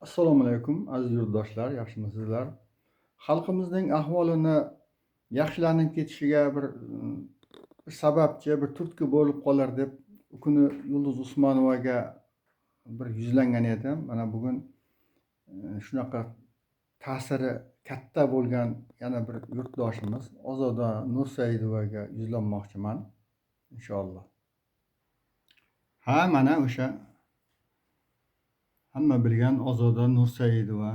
Assalomu alaykum aziz yurtdoshlar, yaxshimisizlar? Xalqimizning ahvolini yaxshilanib ketishiga bir sababchi, bir turtki bo'lib qolar deb u kuni Yulduz Usmonovaga bir yuzlangan edim. Mana bugun shunaqa ta'siri katta bo'lgan yana bir yurtdoshimiz Ozoda Nursaidovaga yuzlanmoqchiman inshaalloh. Mana o'sha hamma bilgan Ozoda Nursaidova,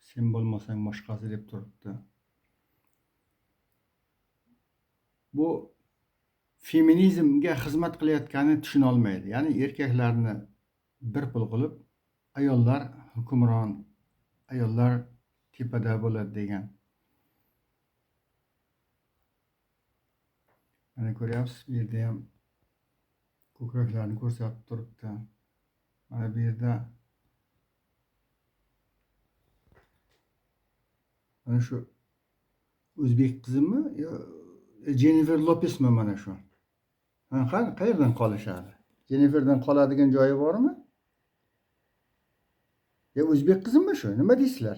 sen bo'lmasang boshqasi deb turibdi. Bu feminizmga xizmat qilayotganini tushuna olmaydi. Ya'ni erkaklarni bir pul qilib, ayollar hukmron, ayollar tepada bo'ladi degan. Mana ko'ryapsiz, bu yerda ham ko'kraklarni ko'rsatib turibdi. Mana bu yerda mana shu o'zbek qizimi yo Jennifer Lopesmi mana shu? Qayerdan qolishadi? Jenniferdan qoladigan joyi bormi? Ya o'zbek qizimi shu? Nima deysizlar?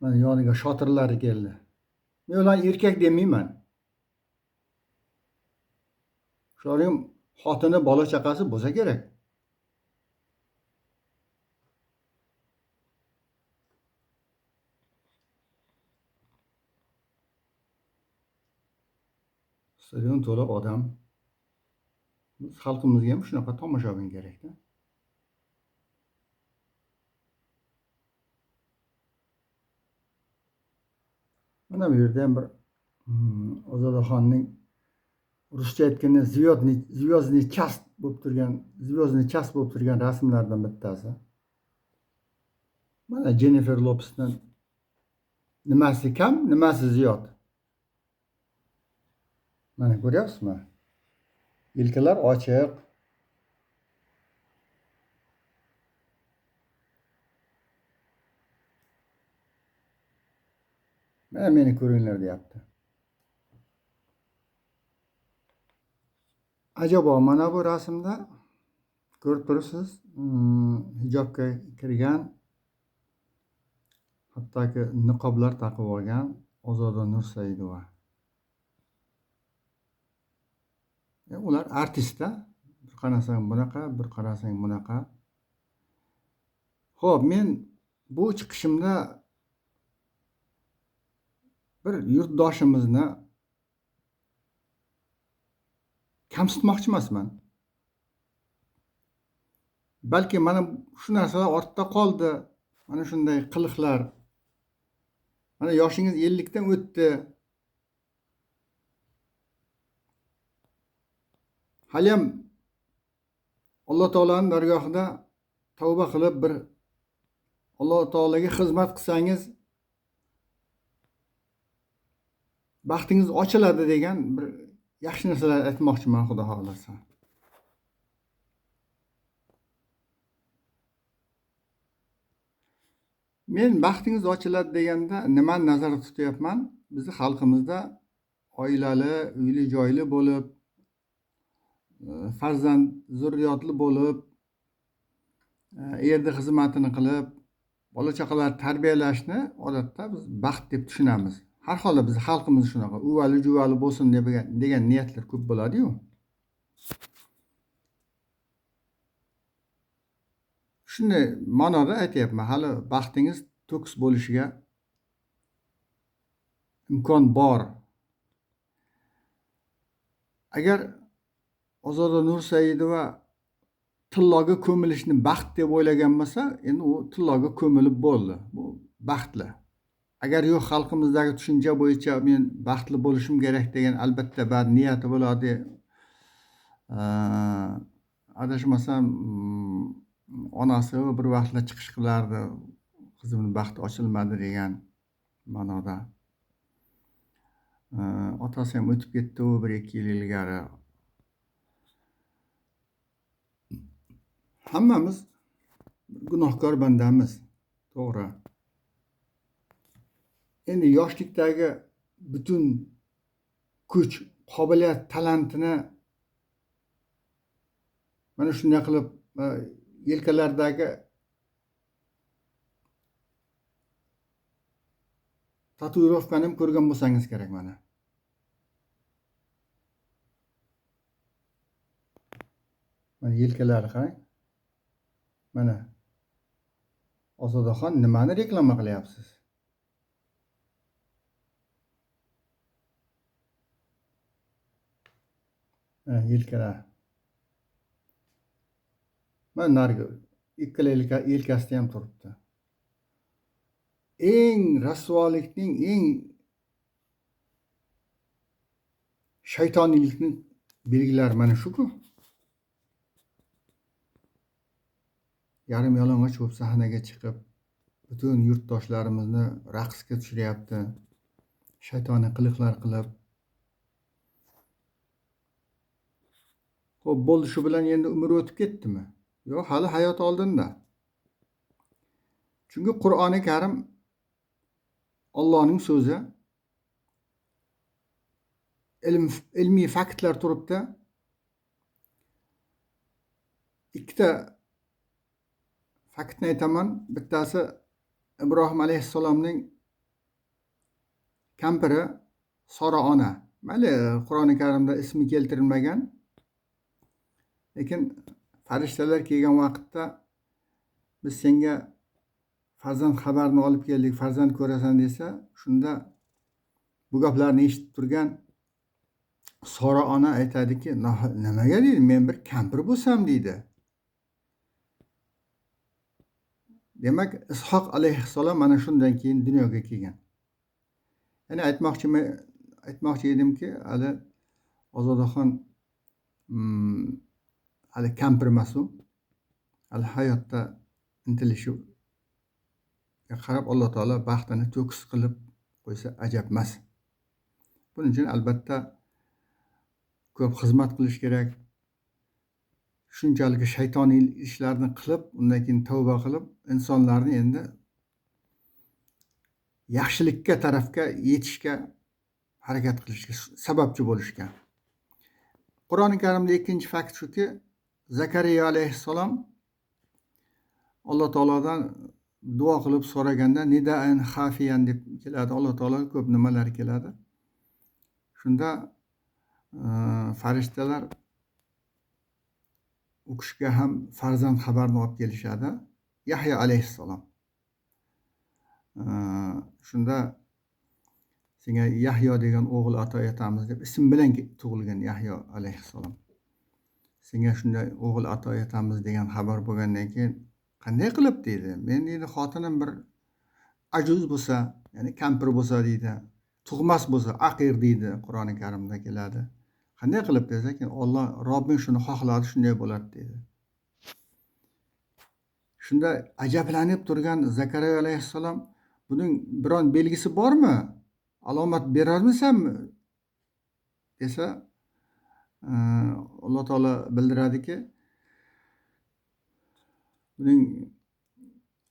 Mana yoniga shotirlari keldi. Men ularni erkak demayman. Shularning xotini, bola chaqasi bo'lsa kerak. Stadion to'la odam. Biz xalqimizga ham shunaqa tomoshabin kerak-da. Mana bu yerda ham bir Ozodaxonning ruscha aytganda звездный час bo'lib turgan rasmlardan bittasi. Mana Jennifer Lopesdan nimasi kam, nimasi ziyod. Mana ko'ryapsizmi? Yelkalar ochiq. Mana meni ko'ringlar deyapti. Ajabo mana bu rasmda ko'rib turibsiz, hijobga kirgan, hattoki niqoblar taqib olgan Ozoda Nursaidova. Ular artist-da. Bir qarasang bunaqa, bir qarasang bunaqa. Xo'p, men bu chiqishimda bir yurtdoshimizni kamsitmoqchi emasman. Balki mana shu narsalar ortda qoldi. Mana shunday qiliqlar. Mana yoshingiz 50 dan o'tdi. Haliyam Alloh taolaning dargohida tavba qilib bir Alloh taolaga xizmat qilsangiz baxtingiz ochiladi degan bir yaxshi narsalar aytmoqchiman, xudo xolasa. Men baxtingiz ochiladi deganda nimani nazarda tutyapman? Bizning xalqimizda oilali, uyli joyli bo'lib, farzand zurriyotli bo'lib, erda xizmatini qilib, bola chaqalarni tarbiyalashni odatda biz baxt deb tushunamiz. Har holda biz xalqimiz shunaqa, uvali juvali bo'lsin degan niyatlar ko'p bo'ladi-yu. Shunday ma'noda aytyapman, hali baxtingiz to'kis bo'lishiga imkon bor. Agar Ozoda Nursaidova tilloga ko'milishni baxt deb o'ylagan bo'lsa, endi u tilloga ko'milib bo'ldi. Bu baxtli. Agar yo'q, xalqimizdagi tushuncha bo'yicha men baxtli bo'lishim kerak degan albatta bor niyati bo'ladi. Adashmasam onasi bir vaqtlar chiqish qilardi, qizimning baxti ochilmadi degan ma'noda. Otasi ham o'tib ketdi, u 1-2 yil ilgari. Hammamiz gunohkor bandamiz, to'g'ri. Endi yoshlikdagi butun kuch, qobiliyat, talantini mana shunday qilib yelkalaridagi tatuirovkani ham ko'rgan bo'lsangiz kerak mana. Mana yelkalari qarang. Mana Ozodaxon nimani reklama qilyapsiz? Mana yelkalar. Mana narigi ikkala yelkasida ham turibdi. Eng rasvolikning, eng shaytoniylikning belgilari mana shu-ku. Yarim yalang'och bo'lib sahnaga chiqib, butun yurtdoshlarimizni raqsga tushiryapti. Shaytoniy qiliqlar qilib. Xo'p, bo'ldi, shu bilan endi umr o'tib ketdimi? Yo'q, hali hayot oldinda. Chunki Qur'oni Karim Allohning so'zi, ilmiy faktlar turibdi. Ikkita faktni aytaman. Bittasi Ibrohim alayhissalomning kampiri Sora ona. Mayli, Qur'oni Karimda ismi keltirilmagan. Lekin farishtalar kelgan vaqtda biz senga farzand xabarini olib keldik, farzand ko'rasan desa, shunda bu gaplarni eshitib turgan Sora ona aytadiki, nimaga deydi, men bir kampir bo'lsam deydi. Demak, Ishoq alayhissalom mana shundan keyin dunyoga kelgan. Ya'ni aytmoqchi edimki, hali Ozodaxon hali kampir emas u. Hali hayotda intilishiga qarab Alloh taolo baxtini to'kis qilib qo'ysa ajab emas. Buning uchun albatta ko'p xizmat qilish kerak. Shunchalik shaytoniy ishlarni qilib, undan keyin tavba qilib, insonlarni endi yaxshilikka tarafga yetishga harakat qilishga sababchi bo'lishgan. Qur'oni Karimda ikkinchi fakt shuki, Zakariya alayhissalom Alloh taolodan duo qilib so'raganda nidaan xafiyan deb keladi. Alloh taolo ko'p nimalar keladi. Shunda farishtalar u kishiga ham farzand xabarini olib kelishadi. Yahyo alayhissalom. Shunda senga Yahyo degan o'g'il ato etamiz deb ism bilan tug'ilgan Yahyo alayhissalom. Senga shunday o'g'il ato etamiz degan xabar bo'lgandan keyin qanday qilib deydi. Men deydi xotinim bir ajuz bo'lsa, ya'ni kampir bo'lsa deydi, tug'mas bo'lsa, aqir deydi, Qur'oni Karimda keladi. Qanday qilib desa, keyin Alloh Robbing shuni xohladi, shunday bo'ladi deydi. Shunda ajablanib turgan Zakariya alayhissalom, buning biron belgisi bormi? Alomat berarmisanmi? desa, Alloh taolo bildiradiki, buning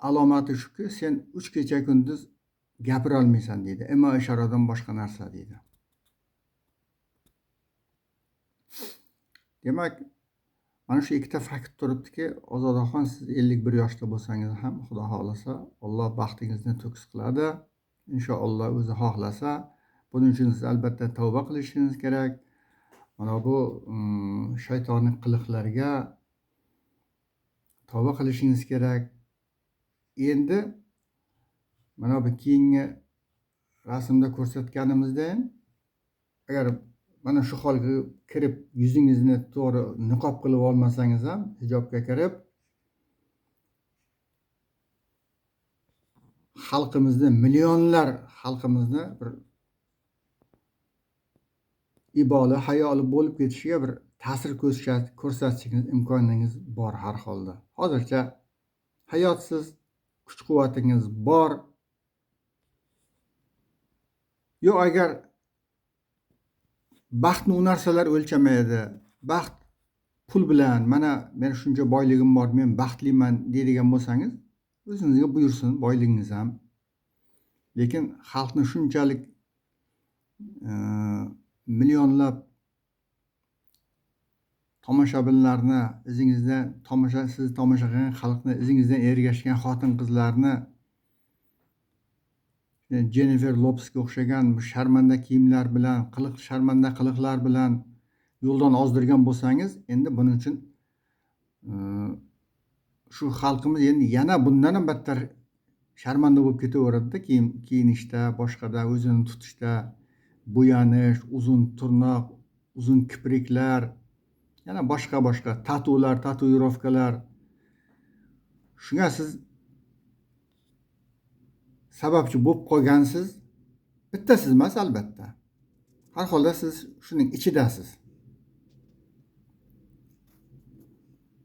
alomati shuki, sen 3 kecha kunduz gapira olmaysan deydi. Imo ishoradan boshqa narsa deydi. Demak, mana shu ikkita fakt turibdiki, Ozodaxon, siz 51 yoshda bo'lsangiz ham, Xudo xohlasa, Alloh baxtingizni to'kis qiladi. Inshaalloh o'zi xohlasa, buning uchun siz albatta tavba qilishingiz kerak. Mana bu shaytoniy qiliqlarga tavba qilishingiz kerak. Endi mana bu keyingi rasmda ko'rsatganimizdan, agar mana shu holga kirib, yuzingizni to'g'ri niqob qilib olmasangiz ham, hijobga kirib, xalqimizni, millionlar xalqimizni bir iboli, hayoli bo'lib ketishiga bir ta'sir ko'rsatishingiz imkoningiz bor har holda. Hozircha hayotsiz, kuch-quvvatingiz bor. Yo'q, agar baxtni u narsalar o'lchamaydi. Baxt pul bilan, mana men shuncha boyligim bor, men baxtliman deydigan bo'lsangiz, o'zingizga buyursin boyligingiz ham. Lekin xalqni shunchalik millionlab tomoshabinlarni izingizdan siz tomosha qilgan xalqni izingizdan ergashgan xotin-qizlarni Jennifer Lopesga o'xshagan sharmanda kiyimlar bilan, sharmanda qiliqlar bilan yo'ldan ozdirgan bo'lsangiz, endi buning uchun shu xalqimiz endi yana bundan ham battar sharmanda bo'lib ketaveradida, kiyinishda, boshqada, o'zini tutishda, bo'yanish, uzun tirnoq, uzun kipriklar, yana boshqa tatular, tatuirovkalar. Shunga siz sababchi bo'lib qolgansiz. Bitta siz emas albatta. Har holda siz shuning ichidasiz.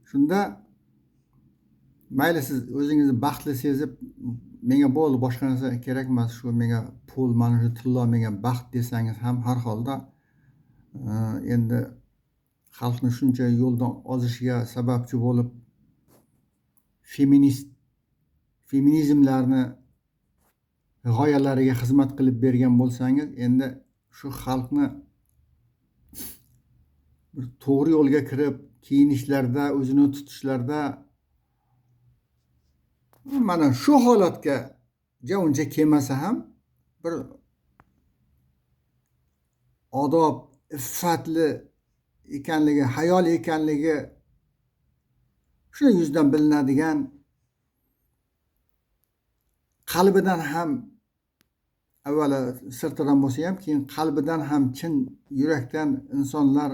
Shunda mayli siz o'zingizni baxtli sezib, menga bo'ldi, boshqa narsa kerak emas, shu menga pul, mana shu tillo menga baxt desangiz ham har holda endi xalqni shuncha yo'ldan ozishiga sababchi bo'lib feminizmlarni g'oyalariga xizmat qilib bergan bo'lsangiz, endi shu xalqni bir to'g'ri yo'lga kirib, kiyinishlarda, o'zini tutishlarda mana shu holatga uncha kelmasa ham bir odob, iffatli ekanligi, hayoli ekanligi shuni yuzdan bilinadigan, qalbidan ham avvalo sirtidan bo'lsa ham, keyin qalbidan ham chin yurakdan insonlar,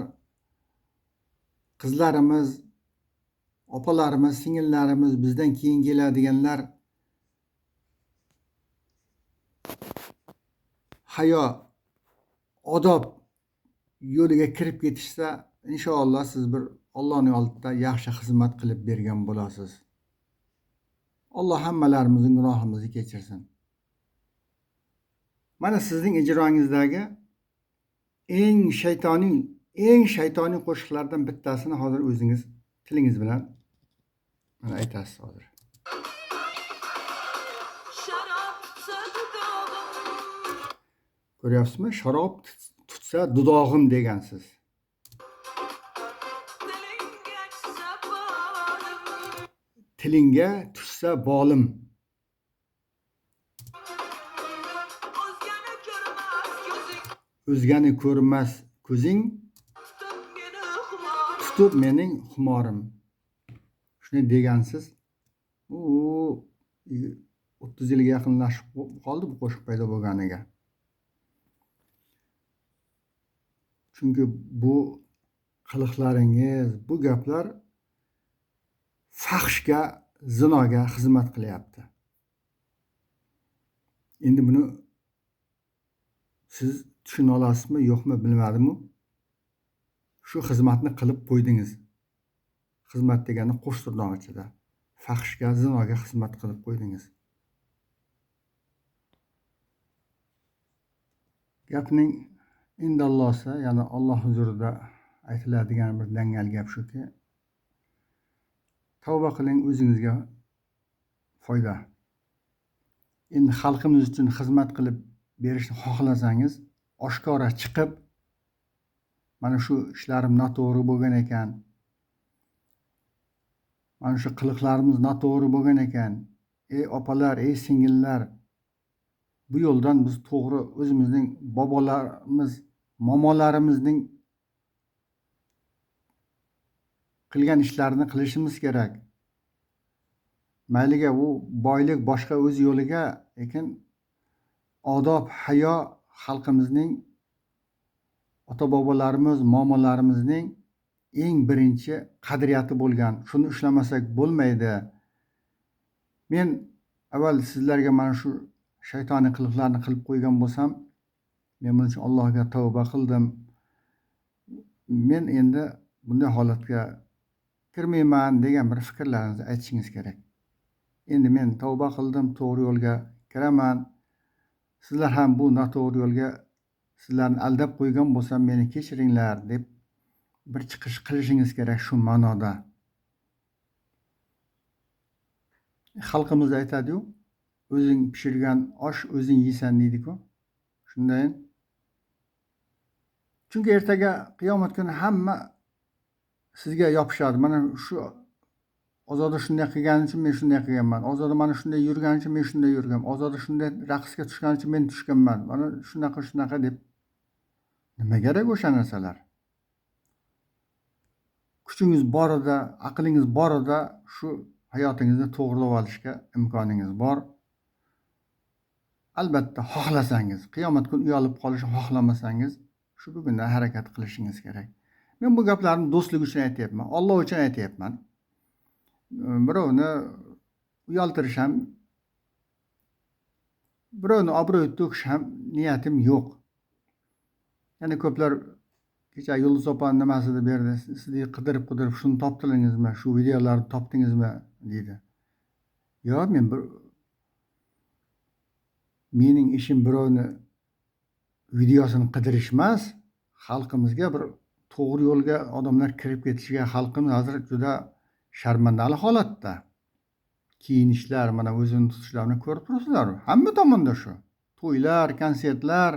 qizlarimiz, opalarimiz, singillarimiz, bizdan keyin keladiganlar hayo, odob yo'liga kirib ketishsa, inshaalloh siz bir Allohning oldida yaxshi xizmat qilib bergan bo'lasiz. Alloh hammalarimizning gunohimizni kechirsin. Mana sizning ijroingizdagi eng shaytoniy qo'shiqlardan bittasini hozir o'zingiz tilingiz bilan mana aytasiz hozir. Ko'ryapsizmi? Sharob tutsa dudog'im degansiz. Tilingga tushsa bolim. O'zgani ko'rmas ko'zing, tutib mening xumorim. Shuni degansiz. 30 yilga yaqinlashib qoldi bu qo'shiq paydo bo'lganiga. Chunki bu qiliqlaringiz, bu gaplar fahshga, zinoga xizmat qilyapti. Endi buni siz tushuna olasizmi, yo'qmi bilmadim-u. Shu xizmatni qilib qo'ydingiz. Xizmat degani qo'sh tirnoq ichida. Fahshga, zinoga xizmat qilib qo'ydingiz. Gapning indallosi, ya'ni Alloh huzurida aytiladigan bir dangal gap shuki, tavba qiling, o'zingizga foyda. Endi xalqimiz uchun xizmat qilib berishni xohlasangiz, oshkora chiqib, mana shu ishlarim noto'g'ri bo'lgan ekan, mana shu qiliqlarimiz noto'g'ri bo'lgan ekan, ey opalar, ey singillar, bu yo'ldan biz to'g'ri o'zimizning bobolarimiz, momolarimizning qilgan ishlarini qilishimiz kerak. Mayliga u boylik boshqa o'z yo'liga, lekin odob, hayo xalqimizning, ota-bobolarimiz, momolarimizning eng birinchi qadriyati bo'lgan. Shuni ushlamasak bo'lmaydi. Men avval sizlarga mana shu shaytoniy qiliqlarni qilib qo'ygan bo'lsam, men buning uchun Allohga tavba qildim. Men endi bunday holatga kirmayman degan bir fikrlaringizni aytishingiz kerak. Endi men tavba qildim, to'g'ri yo'lga kiraman. Sizlar ham bu noto'g'ri yo'lga sizlarni aldab qo'ygan bo'lsam, meni kechiringlar deb bir chiqish qilishingiz kerak shu ma'noda. Xalqimizda aytadi-ku, o'zing pishirgan osh o'zing yeysan deydi-ku. Shunday Chunki ertaga qiyomat kuni hamma sizga yopishadi. Mana shu Ozoda shunday qilgani uchun men shunday qilganman. Ozoda mana shunday yurgani uchun men shunday yurganman. Ozoda shunday raqsga tushgani uchun men tushganman. Mana shunaqa deb. Nima kerak o'sha narsalar? Kuchingiz borida, aqlingiz borida shu hayotingizni to'g'rilab olishga imkoningiz bor. Albatta xohlasangiz, qiyomat kuni uyalib qolishni xohlamasangiz, shu bugundan harakat qilishingiz kerak. Men bu gaplarni do'stlik uchun aytyapman, Alloh uchun aytyapman. Birovni uyaltirish ham, birovni obro'yi to'kish ham niyatim yo'q. Yana ko'plar kecha Yulduz opani nimasida berdi, sizni qidirib shuni topdilaringizmi, shu videolarni topdingizmi deydi. Yo'q, mening ishim birovni videosini qidirish emas, xalqimizga bir to'g'ri yo'lga odamlar kirib ketishiga xalqimiz hozir juda sharmandali holatda. Kiyinishlar, mana o'zini tutishlarini ko'rib turibsizlar. Hamma tomonda shu. To'ylar, konsertlar.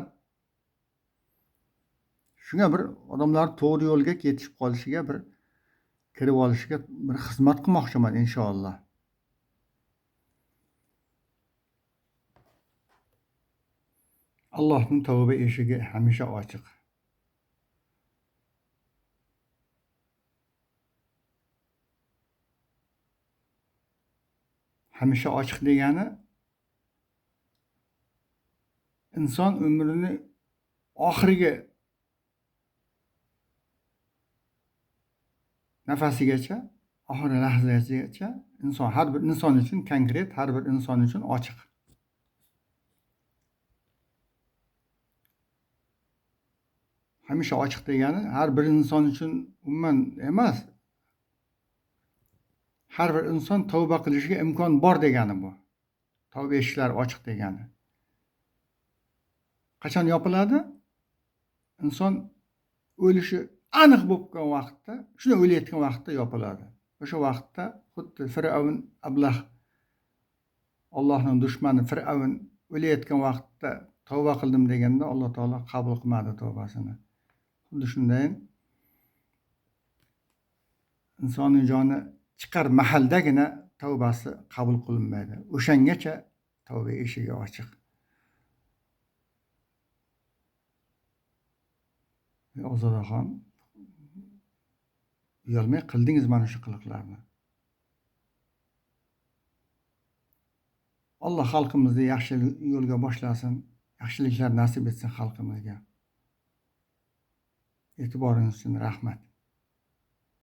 Shunga bir odamlar to'g'ri yo'lga ketishib qolishiga, bir kirib olishiga bir xizmat qilmoqchiman inshaalloh. Allohning tavba eshigi hamisha ochiq. Hamisha ochiq degani inson umrini oxirgi nafasigacha, oxirgi lahzasigacha har bir inson uchun konkret, har bir inson uchun ochiq. Hamisha ochiq degani har bir inson uchun umuman emas. Har bir inson tavba qilishiga imkon bor degani bu. Tavba eshiklari ochiq degani. Qachon yopiladi? Inson o'lishi aniq bo'lib qolgan vaqtda, shuni o'layotgan vaqtda yopiladi. O'sha vaqtda xuddi Fir'avn ablah Allohning dushmani Fir'avn o'layotgan vaqtda tavba qildim deganda Alloh taolo qabul qilmadi tavbasini. Xuddi shunday insonning joni chiqar mahaldagina tavbasi qabul qilinmaydi. O'shangacha tavba eshigi ochiq. Ozodaxon, uyalmay qildingiz mana shu qiliqlarni. Alloh xalqimizni yaxshi yo'lga boshlasin, yaxshiliklar nasib etsin xalqimizga. E'tiboringiz uchun rahmat.